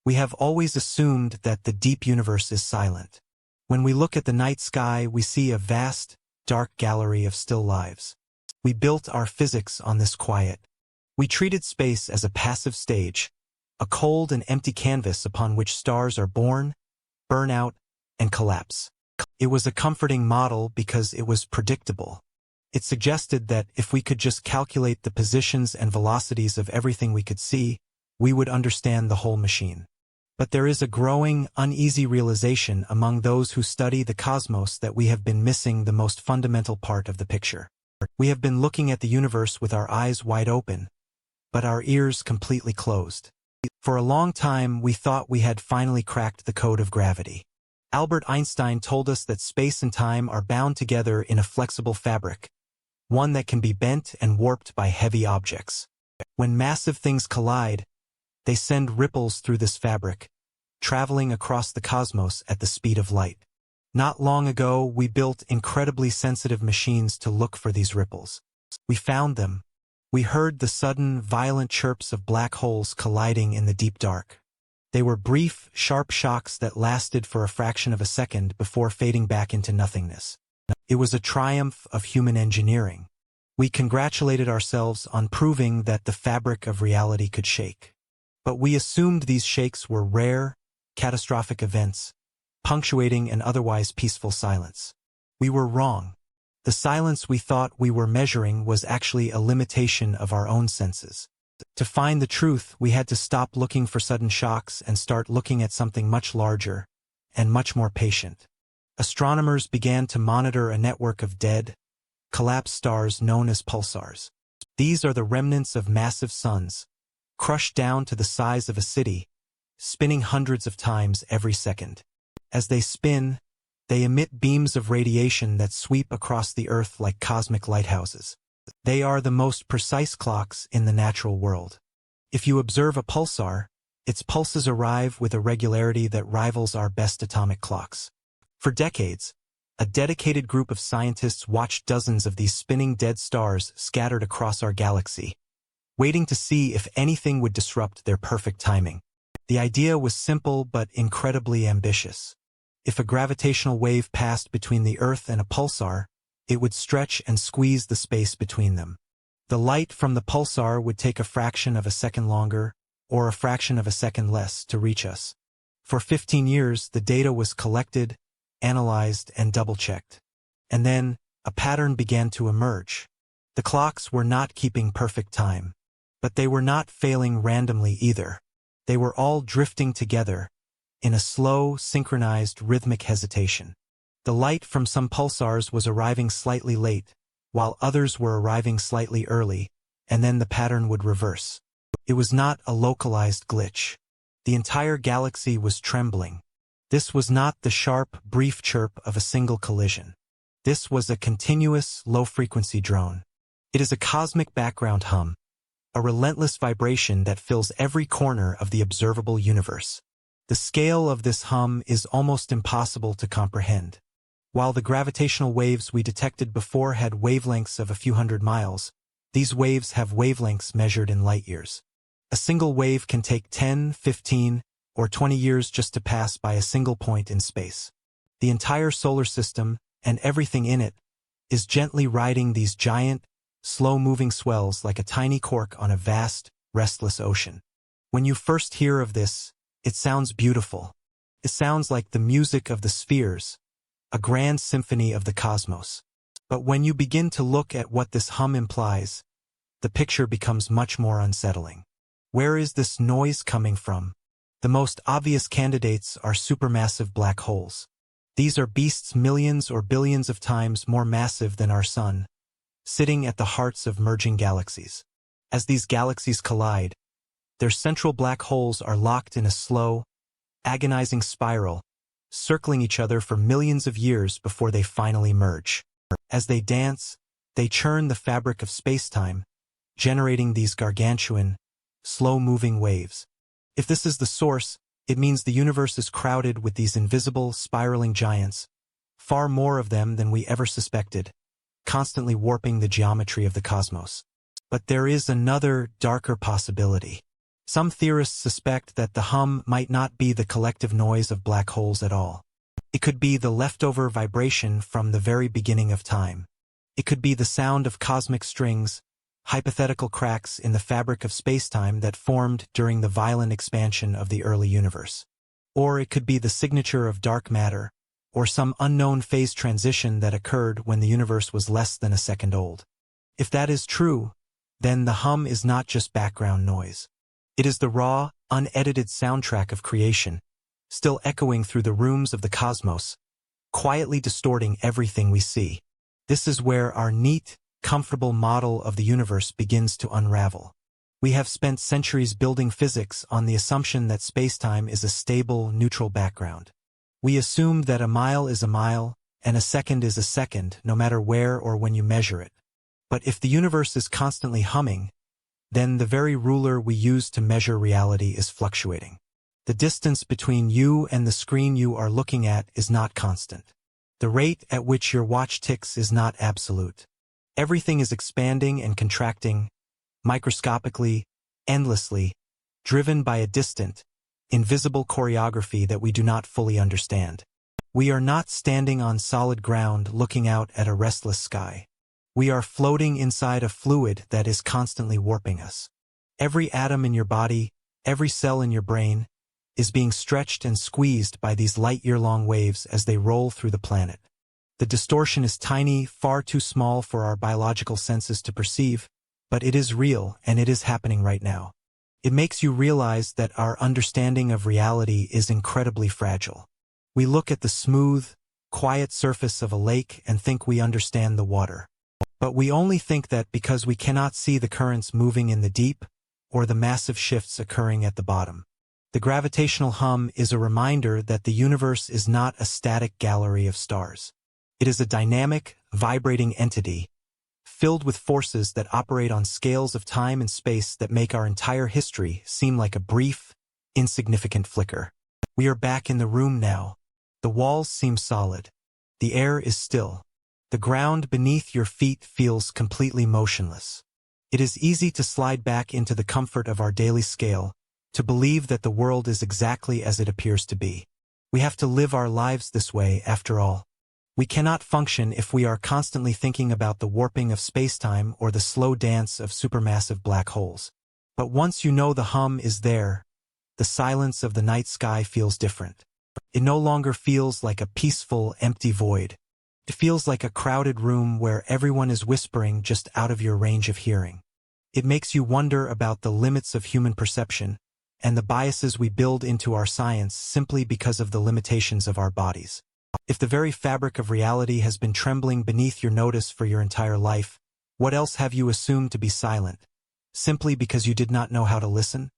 We have always assumed that the deep universe is silent. When we look at the night sky, we see a vast, dark gallery of still lives. We built our physics on this quiet. We treated space as a passive stage, a cold and empty canvas upon which stars are born, burn out, and collapse. It was a comforting model because it was predictable. It suggested that if we could just calculate the positions and velocities of everything we could see, we would understand the whole machine. But there is a growing, uneasy realization among those who study the cosmos that we have been missing the most fundamental part of the picture. We have been looking at the universe with our eyes wide open, but our ears completely closed. For a long time, we thought we had finally cracked the code of gravity. Albert Einstein told us that space and time are bound together in a flexible fabric, one that can be bent and warped by heavy objects. When massive things collide, they send ripples through this fabric, traveling across the cosmos at the speed of light. Not long ago, we built incredibly sensitive machines to look for these ripples. We found them. We heard the sudden, violent chirps of black holes colliding in the deep dark. They were brief, sharp shocks that lasted for a fraction of a second before fading back into nothingness. It was a triumph of human engineering. We congratulated ourselves on proving that the fabric of reality could shake. But we assumed these shakes were rare, catastrophic events, punctuating an otherwise peaceful silence. We were wrong. The silence we thought we were measuring was actually a limitation of our own senses. To find the truth, we had to stop looking for sudden shocks and start looking at something much larger and much more patient. Astronomers began to monitor a network of dead, collapsed stars known as pulsars. These are the remnants of massive suns, crushed down to the size of a city, spinning hundreds of times every second. As they spin, they emit beams of radiation that sweep across the Earth like cosmic lighthouses. They are the most precise clocks in the natural world. If you observe a pulsar, its pulses arrive with a regularity that rivals our best atomic clocks. For decades, a dedicated group of scientists watched dozens of these spinning dead stars scattered across our galaxy, waiting to see if anything would disrupt their perfect timing. The idea was simple but incredibly ambitious. If a gravitational wave passed between the Earth and a pulsar, it would stretch and squeeze the space between them. The light from the pulsar would take a fraction of a second longer, or a fraction of a second less, to reach us. For 15 years, the data was collected, analyzed, and double-checked. And then, a pattern began to emerge. The clocks were not keeping perfect time. But they were not failing randomly either. They were all drifting together, in a slow, synchronized, rhythmic hesitation. The light from some pulsars was arriving slightly late, while others were arriving slightly early, and then the pattern would reverse. It was not a localized glitch. The entire galaxy was trembling. This was not the sharp, brief chirp of a single collision. This was a continuous, low-frequency drone. It is a cosmic background hum, a relentless vibration that fills every corner of the observable universe. The scale of this hum is almost impossible to comprehend. While the gravitational waves we detected before had wavelengths of a few hundred miles, these waves have wavelengths measured in light years. A single wave can take 10, 15, or 20 years just to pass by a single point in space. The entire solar system, and everything in it, is gently riding these giant, slow-moving swells like a tiny cork on a vast, restless ocean. When you first hear of this, it sounds beautiful. It sounds like the music of the spheres, a grand symphony of the cosmos. But when you begin to look at what this hum implies, the picture becomes much more unsettling. Where is this noise coming from? The most obvious candidates are supermassive black holes. These are beasts millions or billions of times more massive than our sun, sitting at the hearts of merging galaxies. As these galaxies collide, their central black holes are locked in a slow, agonizing spiral, circling each other for millions of years before they finally merge. As they dance, they churn the fabric of space-time, generating these gargantuan, slow-moving waves. If this is the source, it means the universe is crowded with these invisible, spiraling giants, far more of them than we ever suspected, constantly warping the geometry of the cosmos. But there is another, darker possibility. Some theorists suspect that the hum might not be the collective noise of black holes at all. It could be the leftover vibration from the very beginning of time. It could be the sound of cosmic strings, hypothetical cracks in the fabric of spacetime that formed during the violent expansion of the early universe. Or it could be the signature of dark matter, or some unknown phase transition that occurred when the universe was less than a second old. If that is true, then the hum is not just background noise. It is the raw, unedited soundtrack of creation, still echoing through the rooms of the cosmos, quietly distorting everything we see. This is where our neat, comfortable model of the universe begins to unravel. We have spent centuries building physics on the assumption that spacetime is a stable, neutral background. We assumed that a mile is a mile, and a second is a second, no matter where or when you measure it. But if the universe is constantly humming, then the very ruler we use to measure reality is fluctuating. The distance between you and the screen you are looking at is not constant. The rate at which your watch ticks is not absolute. Everything is expanding and contracting, microscopically, endlessly, driven by a distant, invisible choreography that we do not fully understand. We are not standing on solid ground looking out at a restless sky. We are floating inside a fluid that is constantly warping us. Every atom in your body, every cell in your brain, is being stretched and squeezed by these light-year-long waves as they roll through the planet. The distortion is tiny, far too small for our biological senses to perceive, but it is real and it is happening right now. It makes you realize that our understanding of reality is incredibly fragile. We look at the smooth, quiet surface of a lake and think we understand the water. But we only think that because we cannot see the currents moving in the deep or the massive shifts occurring at the bottom. The gravitational hum is a reminder that the universe is not a static gallery of stars. It is a dynamic, vibrating entity, filled with forces that operate on scales of time and space that make our entire history seem like a brief, insignificant flicker. We are back in the room now. The walls seem solid. The air is still. The ground beneath your feet feels completely motionless. It is easy to slide back into the comfort of our daily scale, to believe that the world is exactly as it appears to be. We have to live our lives this way, after all. We cannot function if we are constantly thinking about the warping of spacetime or the slow dance of supermassive black holes. But once you know the hum is there, the silence of the night sky feels different. It no longer feels like a peaceful, empty void. It feels like a crowded room where everyone is whispering just out of your range of hearing. It makes you wonder about the limits of human perception and the biases we build into our science simply because of the limitations of our bodies. If the very fabric of reality has been trembling beneath your notice for your entire life, what else have you assumed to be silent, simply because you did not know how to listen?